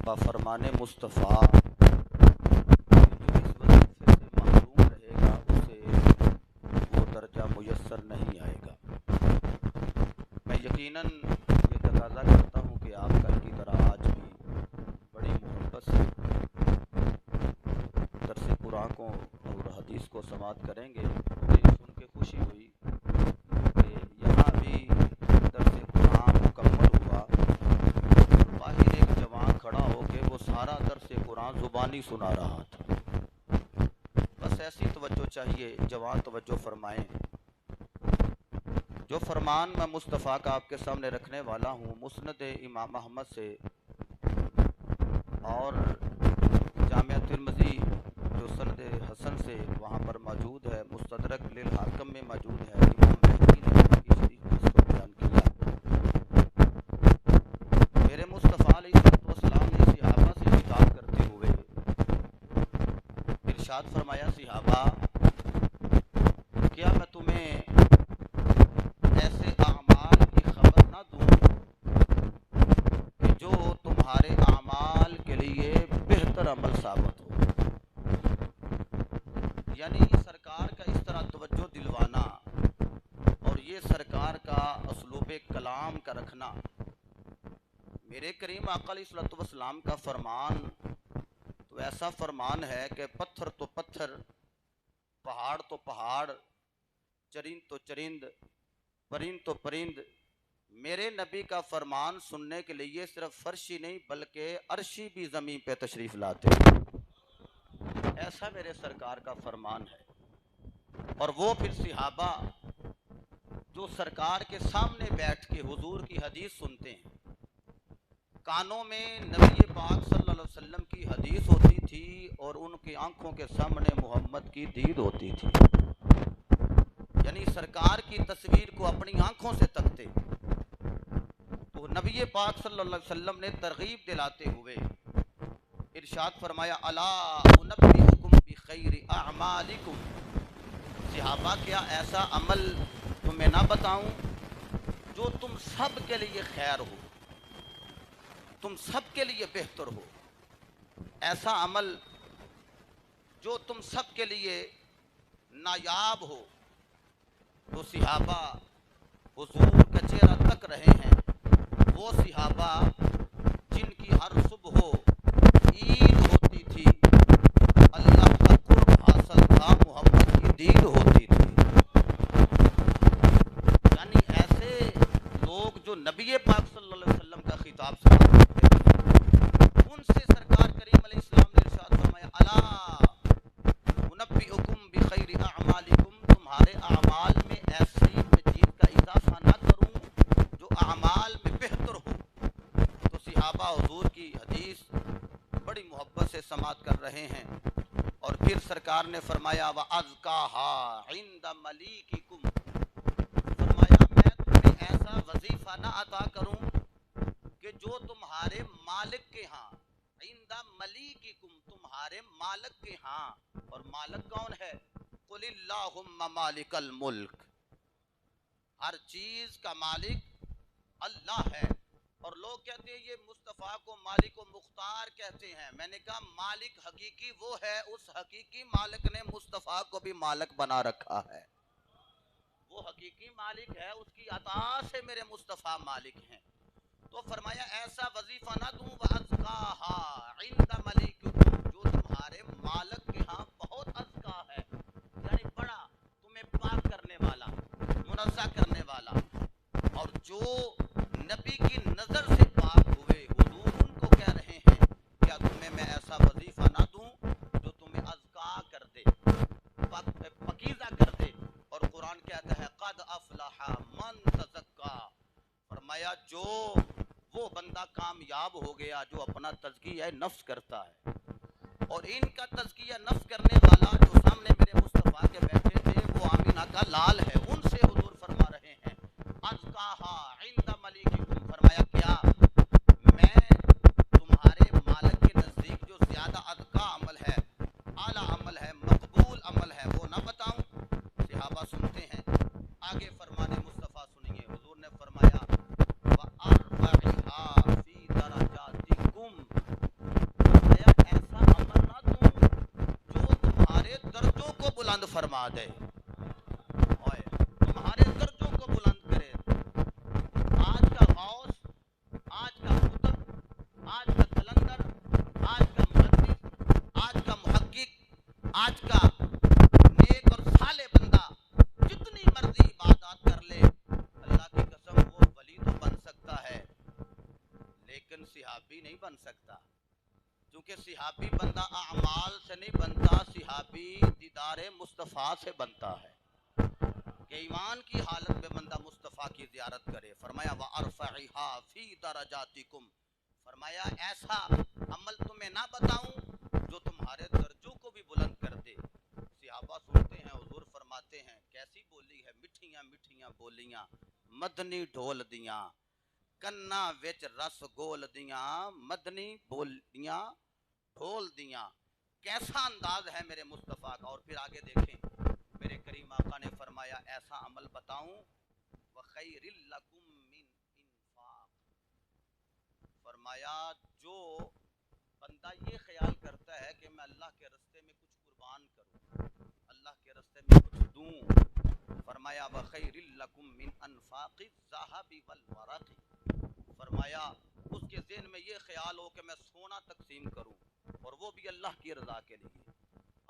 फरमान मुस्तफ़ा जो इस वजीफे से महरूम रहेगा उसे वो दर्जा मुयस्सर नहीं आएगा। मैं यकीनन ये तकाज़ा करता हूँ कि आप कल की तरह आज भी बड़ी मोहब्बत से दर्स कुरान को और हदीस को समाअत करेंगे। मुझे सुन के खुशी हुई कि यहाँ भी दर्स कुरान मुकम्मल हुआ, बाहर एक जवान खड़ा होकर वो सारा दर्स कुरान ज़ुबानी सुना रहा था। बस ऐसी तवज्जो चाहिए, जवान तवज्जो फरमाएं। जो फरमान मैं मुस्तफ़ा का आपके सामने रखने वाला हूँ, मुस्नद इमाम अहमद से और जामिया तिरमिज़ी जो सनद हसन से वहाँ पर मौजूद है, मुस्तदरक लिल हाकिम में मौजूद है, इमाम बहकी ने अपनी शरीफ में इसको बयान किया। मेरे मुस्तफ़ा अलैहिस्सलाम ने सहाबा से खिताब करते हुए इरशाद फरमाया, सहाबा क्या मैं तुम्हें ऐसे आमाल की खबर ना दूं कि जो तुम्हारे आमाल के लिए बेहतर अमल साबित हो। यानी सरकार का इस तरह तवज्जो दिलवाना और ये सरकार का असलूब कलाम का रखना, मेरे करीम आका अलैहिस्सलाम का फरमान तो ऐसा फरमान है कि पत्थर तो पत्थर, पहाड़ तो पहाड़, चरिंद तो चरिंद, परिंद तो परिंद मेरे नबी का फरमान सुनने के लिए सिर्फ फर्शी नहीं बल्कि अर्शी भी ज़मीन पे तशरीफ़ लाते हैं। ऐसा मेरे सरकार का फरमान है। और वो फिर सहाबा जो सरकार के सामने बैठ के हुजूर की हदीस सुनते हैं, कानों में नबी पाक सल्लल्लाहु अलैहि वसल्लम की हदीस होती थी और उनकी आंखों के सामने मोहम्मद की दीद होती थी। यानी सरकार की तस्वीर को अपनी आंखों से तकते। तो नबी पाक सल्लल्लाहु अलैहि वसल्लम ने तरगीब दिलाते हुए इरशाद फरमाया, अला उनब्बिउकुम बिखैरि अअमालिकुम, सहाबा क्या ऐसा अमल तुम्हें ना बताऊं जो तुम सब के लिए खैर हो, तुम सब के लिए बेहतर हो, ऐसा अमल जो तुम सब के लिए नायाब हो। तो सहाबा हुजूर का चेहरा तक रहे हैं, वो सहाबा जिनकी हर सुबह ईद होती थी, अल्लाह का कुर्ब हासिल था, मोहम्मद की दीद होती थी। यानी ऐसे लोग जो नबी पाक सल्लल्लाहु अलैहि वसल्लम का खिताब सुनते थे, उनसे सरकार करीम अलैहिस्सलाम ने इरशाद फरमाया, अला उनब्बिउकुम बिखैरि अअमालिकुम, तुम्हारे अमाल में ऐसी मजीद का इजाफा ना करूं जो अमाल में बेहतर हो। तो सहाबा हुजूर की हदीस बड़ी मोहब्बत से समाअत कर रहे हैं। और फिर सरकार ने फरमाया, व अज़काहा इंद मलीकिकुम, फरमाया मैं तुम्हें ऐसा वजीफा ना अता करूं कि जो तुम्हारे मालिक के यहाँ, इंद मलीकिकुम, तुम्हारे मालिक के यहाँ। और मालिक कौन है? कुलिल्लाहुम्मा मालिकल मुल्क, हर चीज का मालिक अल्लाह है। और लोग कहते हैं ये मुस्तफ़ा को मालिक व मुख्तार कहते हैं। मैंने कहा मालिक हकीकी वो है, उस हकीकी मालिक ने मुस्तफ़ा को भी मालिक बना रखा है। वो हकीकी मालिक है, उसकी अता से मेरे मुस्तफ़ा मालिक हैं। तो फरमाया ऐसा वजीफा ना दूं, व अज़काहा इंद मलीकिकुम, जो तुम्हारे मालिक के यहाँ बहुत अज़का है, यानी बड़ा तुम्हें पाक करने वाला, मुनज़्ज़ह करने वाला। और जो नबी की नजर से पाक हुए, हुजूर उनको कह रहे हैं, क्या तुम्हें मैं ऐसा वजीफा ना दूं जो तुम्हें अज़का कर दे, पकीज़ा कर दे। और कुरान कहता है, क़द अफ़लहा मन तज़क्का, फरमाया जो वो बंदा कामयाब हो गया जो अपना तज़किया नफ्स करता है। और इनका तज़किया नफ्स करने वाला जो सामने मेरे मुस्तफ़ा के बैठे थे, वो आमीना का लाल है। उनसे हुजूर फरमा रहे हैं, अज़काहा इंद मलीकिकुम, फरमाया क्या मैं तुम्हारे मालिक के नज़दीक जो ज़्यादा अज़का अमल है, आला अमल है, मकबूल अमल है, वो ना बताऊं? सहाबा सुनते हैं। आगे फरमाने मुस्तफ़ा सुनिए, हुजूर ने फरमाया, व अर्फ़इहा फ़ी दरजातिकुम, फरमा दे, ओए तुम्हारे दर्जों को बुलंद करे। आज का गौस, आज का कुतुब, आज का कलंदर, आज का मुहद्दिस, आज का मुहक्किक, आज का नेक और साले बंदा जितनी मर्जी इबादत कर ले, अल्लाह की कसम वो वली तो बन सकता है लेकिन सिहाबी नहीं बन सकता। क्योंकि सिहाबी बंदा अमाल से नहीं बनता, सिहाबी दीदारे मुस्तफ़ा से बनता है कि ईमान की हालत में बंदा मुस्तफ़ा की ज़ियारत करे। फरमाया व अरफ़इहा फ़ी दरजातिकुम, फरमाया ऐसा अमल तुम्हें ना बताऊं जो तुम्हारे दर्जों को भी बुलंद कर दे। सहाबा सुनते हैं, हुजूर फरमाते हैं कैसी बोली है, मिठियां मिठियां बोलियां मदनी ढोल दियां, कन्ना विच रस गोल दियां, मदनी बोलियां ढोल दियां। कैसा अंदाज है मेरे मुस्तफ़ा का। और फिर आगे देखें, मेरे करीम आका ने फरमाया ऐसा अमल बताऊं, व खैरिल लकुम मिन इन्फाक, फरमाया जो बंदा ये ख्याल करता है कि मैं अल्लाह के रास्ते में कुछ कुर्बान करूं, अल्लाह के रास्ते में कुछ दूं, फरमाया व खैरिल लकुम मिन अनफाक़ि ज़हाबि वल वरक़ि, फरमाया उसके ज़हन में ये ख्याल हो कि मैं सोना तकसीम करूं और वो भी अल्लाह की रज़ा के लिए।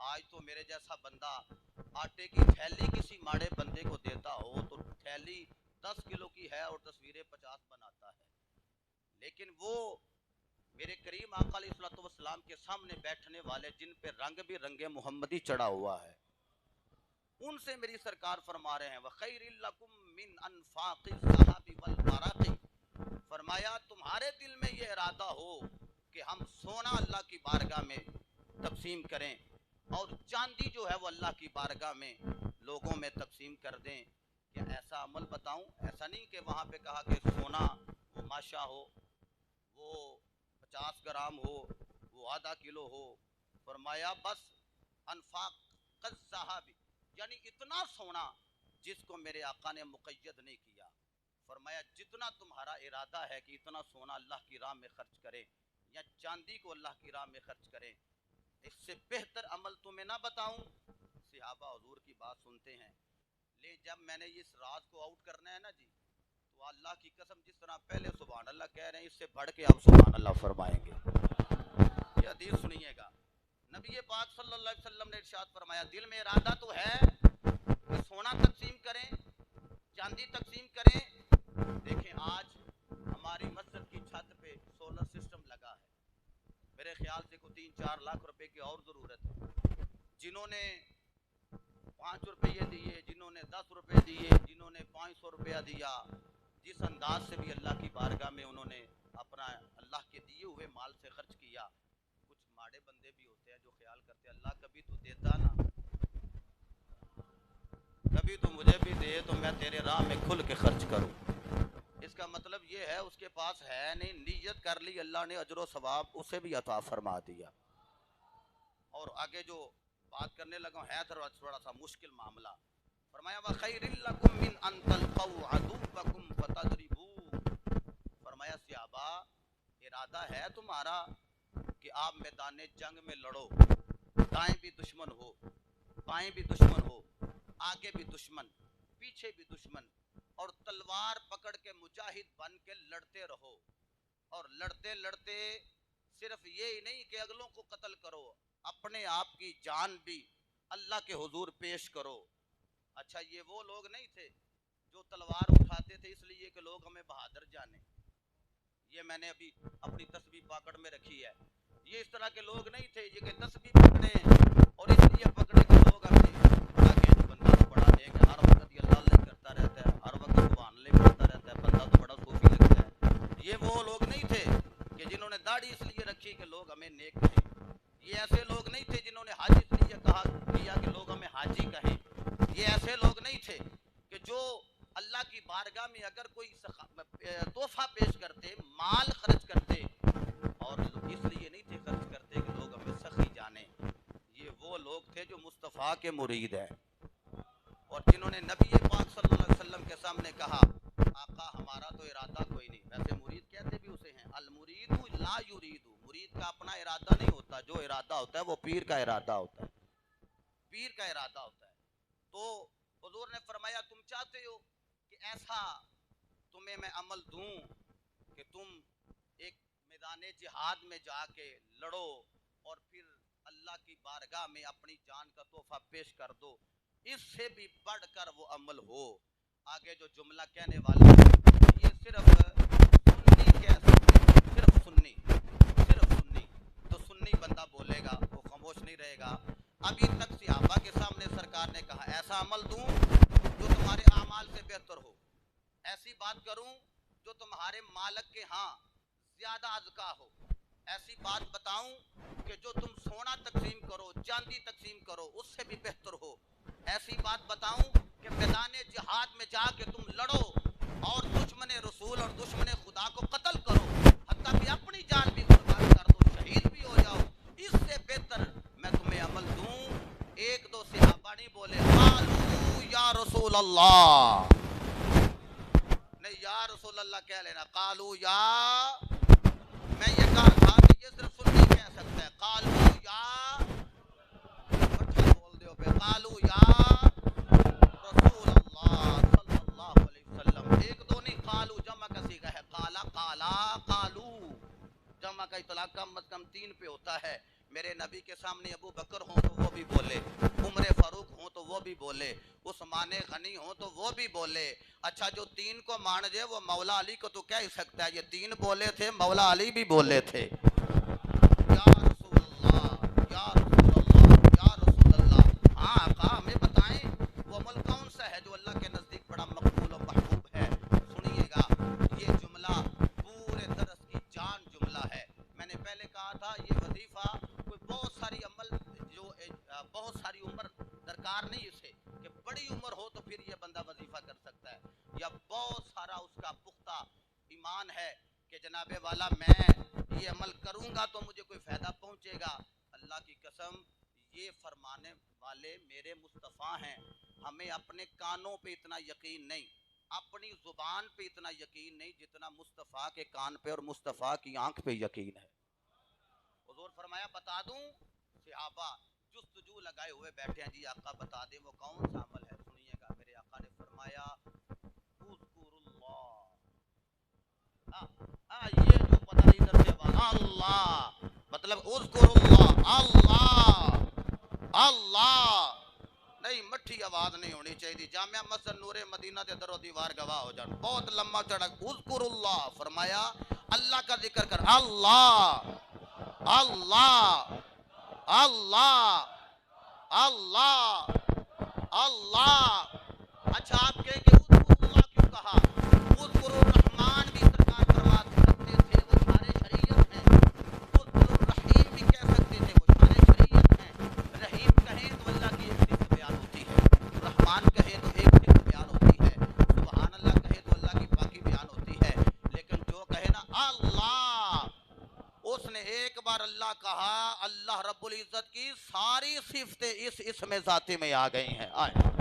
आज तो मेरे जैसा बंदा आटे की थैली किसी माड़े बंदे को देता हो तो थैली 10 किलो की है और तस्वीरें 50 बनाता है, लेकिन वो मेरे करीम आका अलैहिस्सलातु वस्सलाम के सामने बैठने वाले जिन पे रंग भी रंगे मोहम्मदी चढ़ा हुआ है, उनसे मेरी सरकार फरमा रहे हैं व खैरिल लकुम मिन अनफाक़ि ज़हाबि वल वरक़ि, फरमाया तुम्हारे दिल में ये इरादा हो कि हम सोना अल्लाह की बारगाह में तकसीम करें और चांदी जो है वो अल्लाह की बारगाह में लोगों में तकसीम कर दें, क्या ऐसा अमल बताऊं? ऐसा नहीं कि वहाँ पे कहा कि सोना वो माशा हो, वो 50 ग्राम हो, वो आधा किलो हो, फरमाया बस अनफाक ज़हाबी, यानी इतना सोना जिसको मेरे आका ने मुक़य्यद नहीं किया। फरमाया जितना तुम्हारा इरादा है कि इतना सोना अल्लाह की राह में खर्च करें या चांदी को अल्लाह की राह में खर्च करें, इससे बेहतर अमल तुम्हें ना बताऊं। सहाबा हुजूर की बात सुनते हैं, ले जब मैंने इस राज को आउट करना है ना जी, तो अल्लाह की कसम जिस तरह पहले सुभान अल्लाह कह रहे हैं, इससे बढ़ के अब सुभान अल्लाह फरमाएंगे। ये हदीस सुनिएगा, नबी पाक सल्लल्लाहु अलैहि वसल्लम ने इरशाद फरमाया दिल में इरादा तो है कि सोना तकसीम करें, चांदी तकसीम करें। देखें आज हमारी मस्जिद की छत पे सोलर सिस्टम लगा है, मेरे ख्याल से कोई 3-4 लाख रुपए की और ज़रूरत है। जिन्होंने 5 रुपये दिए, जिन्होंने 10 रुपये दिए, जिन्होंने 500 रुपया दिया, जिस अंदाज से भी अल्लाह की बारगाह में उन्होंने अपना अल्लाह के दिए हुए माल से खर्च किया। कुछ माड़े बंदे भी होते हैं जो ख्याल करते हैं अल्लाह कभी तू देता ना, कभी तू मुझे भी दे तो मैं तेरे राह में खुल के खर्च करूं। इसका मतलब ये है उसके पास है नहीं, नीयत कर ली, अल्लाह ने अजर व सवाब उसे भी अता फरमा दिया। और आगे जो बात करने लगा है थोड़ा सा मुश्किल मामला। फरमाया व खैरिल लकुम मिन अन तल्क़ऊ अदुव्वकुम फतदरिबू, फरमाया सहाबा इरादा है तुम्हारा कि आप मैदान जंग में लड़ो, दाएं भी दुश्मन हो, बाएं भी दुश्मन हो, आगे भी दुश्मन, पीछे भी दुश्मन, और तलवार पकड़ के मुजाहिद बन के लड़ते रहो। और लड़ते लड़ते सिर्फ ये ही नहीं कि अगलों को कत्ल करो, अपने आप की जान भी अल्लाह के हुजूर पेश करो। अच्छा, ये वो लोग नहीं थे जो तलवार उठाते थे इसलिए कि लोग हमें बहादुर जाने। ये मैंने अभी अपनी तस्बीह पकड़ में रखी है। ये इस तरह के लोग नहीं थे ये कि तस्बीह पकड़े और इसलिए पकड़े कि लोग हमें आगे बंदा तो बड़ा नेक है, हर वक्त ये अल्लाह करता रहता है, हर वक्त सुभान अल्लाह करता रहता है, बंदा तो बड़ा सूफी लगता है। ये वो लोग नहीं थे कि जिन्होंने दाढ़ी इसलिए रखी कि लोग हमें नेक कहें। ये ऐसे लोग नहीं थे जिन्होंने हज इसलिए कहा किया कि लोग हमें हाजी कहें। ये ऐसे लोग नहीं थे कि जो अल्लाह की बारगाह में अगर कोई तोहफा पेश करते, माल खर्च करते, और इसलिए नहीं थे खर्च करते कि लोग हमें सखी जाने। ये वो लोग थे जो मुस्तफ़ा के मुरीद हैं और जिन्होंने नबी पाक सल्लल्लाहु अलैहि वसल्लम के सामने कहा आका हमारा तो इरादा कोई नहीं। वैसे मुरीद कहते भी उसे हैं, अल मुरीदु ला युरीदु, मुरीद का अपना इरादा नहीं होता, जो इरादा होता है वो पीर का इरादा होता है, पीर का इरादा होता है। تو حضور نے فرمایا تم چاہتے ہو کہ ایسا تمہیں میں عمل دوں کہ تم ایک میدان جہاد میں جا کے لڑو اور پھر اللہ کی بارگاہ میں اپنی جان کا تحفہ پیش کر دو، اس سے بھی بڑھ کر وہ عمل ہو۔ آگے جو جملہ کہنے والا ہے یہ صرف سنی کہہ سکتے ہیں، صرف سنی تو سنی بندہ بولے گا، وہ خاموش نہیں رہے گا۔ ابھی تک صحابہ کے سامنے سرکار نے کہا ایسا عمل دوں جو تمہارے اعمال سے بہتر ہو، ایسی بات کروں جو تمہارے مالک کے ہاں زیادہ ازکا ہو، ایسی بات بتاؤں کہ جو تم سونا تقسیم کرو، چاندی تقسیم کرو، اس سے بھی بہتر ہو، ایسی بات بتاؤں کہ میدان جہاد میں جا کے تم لڑو اور دشمن رسول اور دشمن خدا کو قتل کرو، حتیٰ کہ اپنی جان بھی قربان کر دو، شہید بھی ہو جاؤ، اس سے بہتر میں تمہیں عمل دوں۔ ایک دو صحابہ نہیں بولے قالوا یا رسول اللہ، نہیں یا رسول اللہ کہہ لینا، قالوا یا، میں یہ کہا تھا کہ یہ صرف سنی کہہ سکتا ہے، قالوا یا، بٹھا بول دیو پہ، قالوا یا رسول اللہ صلی اللہ علیہ وسلم، ایک دو نہیں، قالوا جمع کا صیغہ ہے، قالا قالا قالو، جمع کا اطلاق کم از کم 3 پہ ہوتا ہے۔ میرے نبی کے سامنے ابو بکر ہوں تو وہ بھی بولے، عمر فاروق ہوں تو وہ بھی بولے، عثمان غنی ہوں تو وہ بھی بولے۔ اچھا جو 3 کو مان جائے وہ مولا علی کو تو کہہ ہی سکتا ہے، یہ 3 بولے تھے، مولا علی بھی بولے تھے، یا رسول اللہ یا رسول اللہ یا رسول اللہ۔ ہاں آقا ہمیں بتائیں وہ عمل کون سا ہے جو اللہ کے نزدیک بڑا مقبول و محبوب ہے؟ سنیے گا یہ جملہ پورے درس کی جان جملہ ہے۔ میں نے پہلے کہا تھا یہ وظیفہ کوئی بہت ساری عمل جو بہت ساری عمر درکار نہیں اسے کہ بڑی عمر ہو تو پھر یہ بندہ وظیفہ کر سکتا ہے، یا بہت سارا اس کا پختہ ایمان ہے کہ جناب والا میں یہ عمل کروں گا تو مجھے کوئی فائدہ پہنچے گا۔ اللہ کی قسم یہ فرمانے والے میرے مصطفیٰ ہیں، ہمیں اپنے کانوں پہ اتنا یقین نہیں، اپنی زبان پہ اتنا یقین نہیں جتنا مصطفیٰ کے کان پہ اور مصطفیٰ کی آنکھ پہ یقین ہے۔ حضور فرمایا بتا دوں، صحابہ جستجو لگائے ہوئے بیٹھے ہیں، جی آقا بتا دیں وہ کون سا عمل ہے؟ سنیے گا میرے آقا نے فرمایا اذکر اللہ، یہ جو پتہ نہیں ادھر سے اللہ، مطلب اذکر اللہ، اللہ اللہ، نہیں مٹھی آواز نہیں ہونی چاہیے، جامعہ مسجد نور مدینہ دے در و دیوار گواہ ہو جان، بہت لمبا چڑھا، اذکر اللہ، فرمایا اللہ کا ذکر کر، اللہ اللہ اللہ اللہ اللہ۔ اچھا آپ کہیں کہ اذکر اللہ کیوں کہا؟ اذکر الرحمن بھی سرکار فرماتے تھے وہ شان شریعت ہیں، اذکر الرحیم بھی کہہ سکتے تھے وہ شان شریعت ہیں، رحیم کہیں تو اللہ کی ایک صفت بیان ہوتی ہے، رحمان کہیں تو ایک صفت بیان ہوتی ہے، سبحان اللہ کہیں تو اللہ کی پاکی بیان ہوتی ہے، لیکن جو کہے نا اللہ، اس نے ایک بار اللہ کہا، اللہ رب العزت کی ساری صفتیں اس اسم ذاتی میں آ گئی ہیں، آئے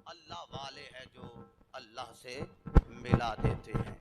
اللہ والے ہیں جو اللہ سے ملا دیتے ہیں۔